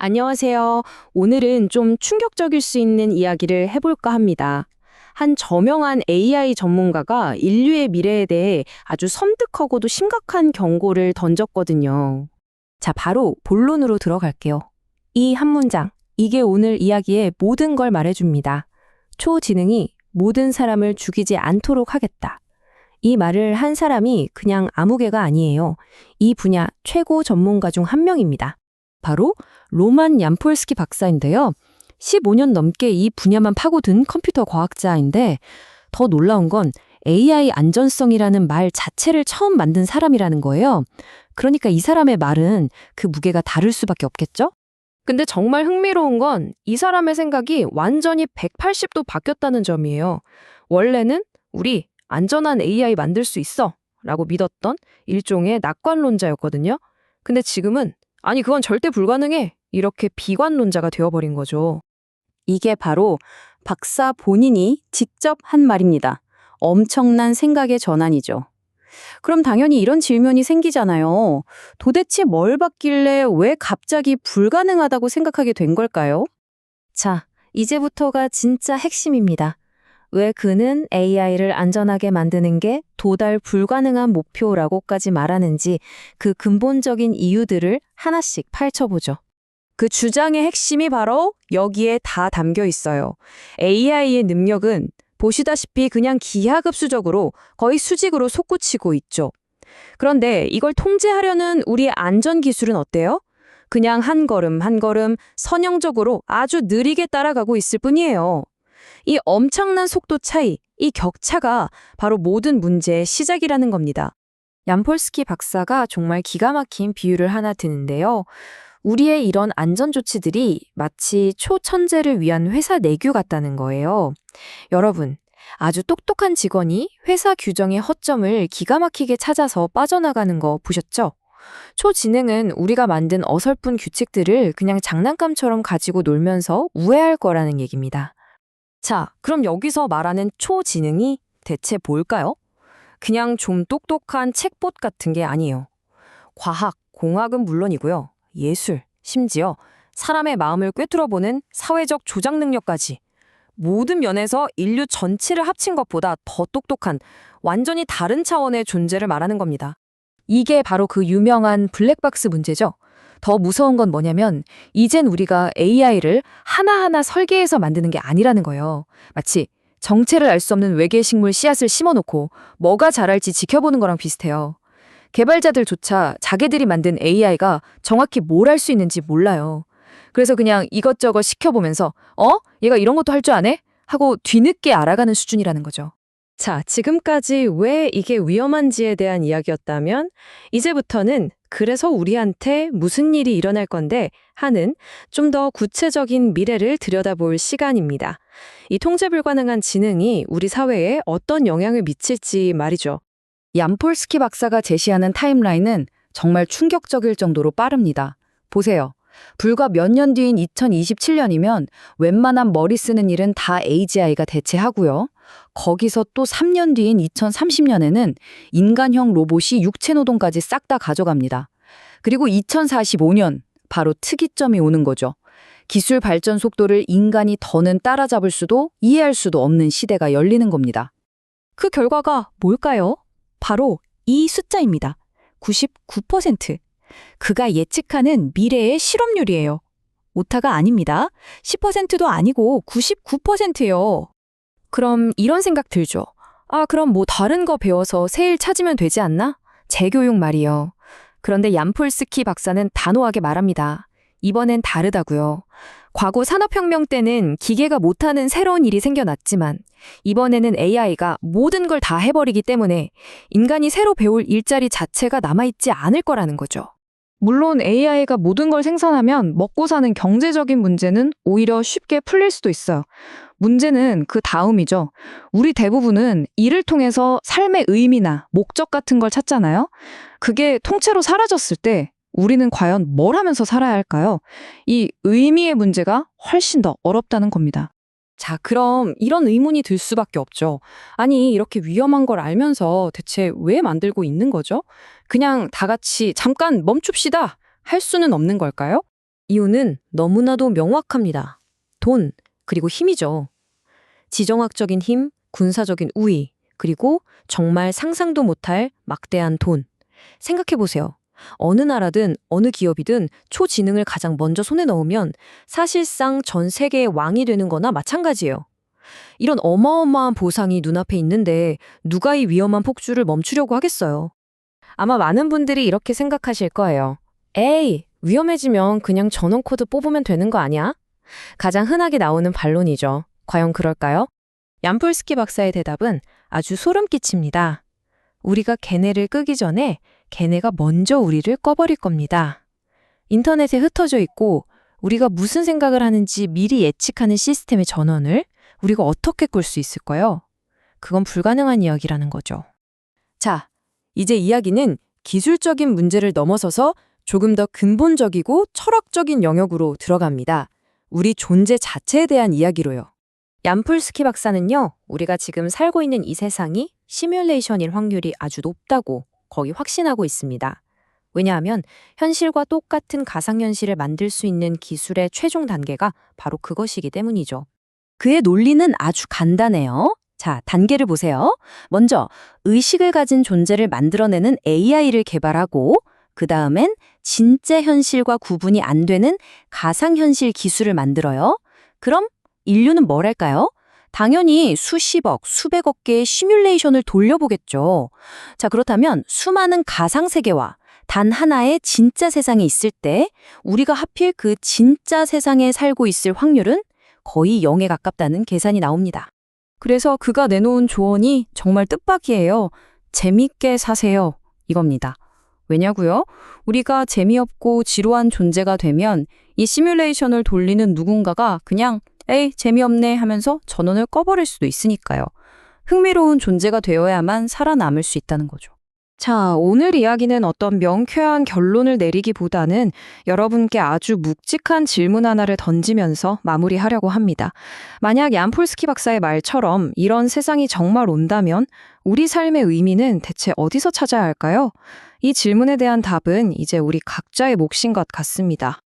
안녕하세요. 오늘은 좀 충격적일 수 있는 이야기를 해볼까 합니다. 한 저명한 AI 전문가가 인류의 미래에 대해 아주 섬뜩하고도 심각한 경고를 던졌거든요. 자, 바로 본론으로 들어갈게요. 이 한 문장, 이게 오늘 이야기의 모든 걸 말해줍니다. 초지능이 모든 사람을 죽이지 않도록 하겠다. 이 말을 한 사람이 그냥 아무 개가 아니에요. 이 분야 최고 전문가 중 한 명입니다. 바로 로만 얀폴스키 박사인데요. 15년 넘게 이 분야만 파고든 컴퓨터 과학자인데 더 놀라운 건 AI 안전성이라는 말 자체를 처음 만든 사람이라는 거예요. 그러니까 이 사람의 말은 그 무게가 다를 수밖에 없겠죠? 근데 정말 흥미로운 건 이 사람의 생각이 완전히 180도 바뀌었다는 점이에요. 원래는 우리 안전한 AI 만들 수 있어 라고 믿었던 일종의 낙관론자였거든요. 근데 지금은 아니 그건 절대 불가능해 이렇게 비관론자가 되어버린 거죠. 이게 바로 박사 본인이 직접 한 말입니다. 엄청난 생각의 전환이죠. 그럼 당연히 이런 질문이 생기잖아요. 도대체 뭘 봤길래 왜 갑자기 불가능하다고 생각하게 된 걸까요? 자, 이제부터가 진짜 핵심입니다. 왜 그는 AI를 안전하게 만드는 게 도달 불가능한 목표라고까지 말하는지 그 근본적인 이유들을 하나씩 파헤쳐보죠. 그 주장의 핵심이 바로 여기에 다 담겨 있어요. AI의 능력은 보시다시피 그냥 기하급수적으로 거의 수직으로 솟구치고 있죠. 그런데 이걸 통제하려는 우리의 안전기술은 어때요? 그냥 한 걸음 한 걸음 선형적으로 아주 느리게 따라가고 있을 뿐이에요. 이 엄청난 속도 차이, 이 격차가 바로 모든 문제의 시작이라는 겁니다. 얀폴스키 박사가 정말 기가 막힌 비유를 하나 드는데요. 우리의 이런 안전 조치들이 마치 초천재를 위한 회사 내규 같다는 거예요. 여러분, 아주 똑똑한 직원이 회사 규정의 허점을 기가 막히게 찾아서 빠져나가는 거 보셨죠? 초지능은 우리가 만든 어설픈 규칙들을 그냥 장난감처럼 가지고 놀면서 우회할 거라는 얘기입니다. 자, 그럼 여기서 말하는 초지능이 대체 뭘까요? 그냥 좀 똑똑한 챗봇 같은 게 아니에요. 과학, 공학은 물론이고요. 예술, 심지어 사람의 마음을 꿰뚫어보는 사회적 조작 능력까지 모든 면에서 인류 전체를 합친 것보다 더 똑똑한 완전히 다른 차원의 존재를 말하는 겁니다. 이게 바로 그 유명한 블랙박스 문제죠. 더 무서운 건 뭐냐면 이젠 우리가 AI를 하나하나 설계해서 만드는 게 아니라는 거예요. 마치 정체를 알 수 없는 외계 식물 씨앗을 심어놓고 뭐가 자랄지 지켜보는 거랑 비슷해요. 개발자들조차 자기들이 만든 AI가 정확히 뭘 할 수 있는지 몰라요. 그래서 그냥 이것저것 시켜보면서 얘가 이런 것도 할 줄 아네? 하고 뒤늦게 알아가는 수준이라는 거죠. 자, 지금까지 왜 이게 위험한지에 대한 이야기였다면 이제부터는 그래서 우리한테 무슨 일이 일어날 건데 하는 좀 더 구체적인 미래를 들여다볼 시간입니다. 이 통제 불가능한 지능이 우리 사회에 어떤 영향을 미칠지 말이죠. 얀폴스키 박사가 제시하는 타임라인은 정말 충격적일 정도로 빠릅니다. 보세요. 불과 몇 년 뒤인 2027년이면 웬만한 머리 쓰는 일은 다 AGI가 대체하고요. 거기서 또 3년 뒤인 2030년에는 인간형 로봇이 육체 노동까지 싹 다 가져갑니다. 그리고 2045년, 바로 특이점이 오는 거죠. 기술 발전 속도를 인간이 더는 따라잡을 수도 이해할 수도 없는 시대가 열리는 겁니다. 그 결과가 뭘까요? 바로 이 숫자입니다. 99%. 그가 예측하는 미래의 실업률이에요. 오타가 아닙니다. 10%도 아니고 99%예요. 그럼 이런 생각 들죠. 그럼 뭐 다른 거 배워서 새 일 찾으면 되지 않나? 재교육 말이요. 그런데 얀폴스키 박사는 단호하게 말합니다. 이번엔 다르다고요. 과거 산업혁명 때는 기계가 못하는 새로운 일이 생겨났지만 이번에는 AI가 모든 걸 다 해버리기 때문에 인간이 새로 배울 일자리 자체가 남아있지 않을 거라는 거죠. 물론 AI가 모든 걸 생산하면 먹고 사는 경제적인 문제는 오히려 쉽게 풀릴 수도 있어요. 문제는 그 다음이죠. 우리 대부분은 이를 통해서 삶의 의미나 목적 같은 걸 찾잖아요. 그게 통째로 사라졌을 때 우리는 과연 뭘 하면서 살아야 할까요? 이 의미의 문제가 훨씬 더 어렵다는 겁니다. 자, 그럼 이런 의문이 들 수밖에 없죠. 아니, 이렇게 위험한 걸 알면서 대체 왜 만들고 있는 거죠? 그냥 다 같이 잠깐 멈춥시다 할 수는 없는 걸까요? 이유는 너무나도 명확합니다. 돈, 그리고 힘이죠. 지정학적인 힘, 군사적인 우위, 그리고 정말 상상도 못할 막대한 돈. 생각해보세요. 어느 나라든 어느 기업이든 초지능을 가장 먼저 손에 넣으면 사실상 전 세계의 왕이 되는 거나 마찬가지예요. 이런 어마어마한 보상이 눈앞에 있는데 누가 이 위험한 폭주를 멈추려고 하겠어요. 아마 많은 분들이 이렇게 생각하실 거예요. 에이, 위험해지면 그냥 전원 코드 뽑으면 되는 거 아니야? 가장 흔하게 나오는 반론이죠. 과연 그럴까요? 얀폴스키 박사의 대답은 아주 소름 끼칩니다. 우리가 걔네를 끄기 전에 걔네가 먼저 우리를 꺼버릴 겁니다. 인터넷에 흩어져 있고 우리가 무슨 생각을 하는지 미리 예측하는 시스템의 전원을 우리가 어떻게 끌 수 있을까요? 그건 불가능한 이야기라는 거죠. 자, 이제 이야기는 기술적인 문제를 넘어서서 조금 더 근본적이고 철학적인 영역으로 들어갑니다. 우리 존재 자체에 대한 이야기로요. 얀폴스키 박사는요, 우리가 지금 살고 있는 이 세상이 시뮬레이션일 확률이 아주 높다고 거의 확신하고 있습니다. 왜냐하면 현실과 똑같은 가상현실을 만들 수 있는 기술의 최종 단계가 바로 그것이기 때문이죠. 그의 논리는 아주 간단해요. 자, 단계를 보세요. 먼저 의식을 가진 존재를 만들어내는 AI를 개발하고 그 다음엔 진짜 현실과 구분이 안 되는 가상현실 기술을 만들어요. 그럼 인류는 뭘 할까요? 당연히 수십억, 수백억 개의 시뮬레이션을 돌려보겠죠. 자, 그렇다면 수많은 가상세계와 단 하나의 진짜 세상에 있을 때 우리가 하필 그 진짜 세상에 살고 있을 확률은 거의 0에 가깝다는 계산이 나옵니다. 그래서 그가 내놓은 조언이 정말 뜻밖이에요. 재밌게 사세요. 이겁니다. 왜냐고요? 우리가 재미없고 지루한 존재가 되면 이 시뮬레이션을 돌리는 누군가가 그냥 에이, 재미없네 하면서 전원을 꺼버릴 수도 있으니까요. 흥미로운 존재가 되어야만 살아남을 수 있다는 거죠. 자, 오늘 이야기는 어떤 명쾌한 결론을 내리기보다는 여러분께 아주 묵직한 질문 하나를 던지면서 마무리하려고 합니다. 만약 얀폴스키 박사의 말처럼 이런 세상이 정말 온다면 우리 삶의 의미는 대체 어디서 찾아야 할까요? 이 질문에 대한 답은 이제 우리 각자의 몫인 것 같습니다.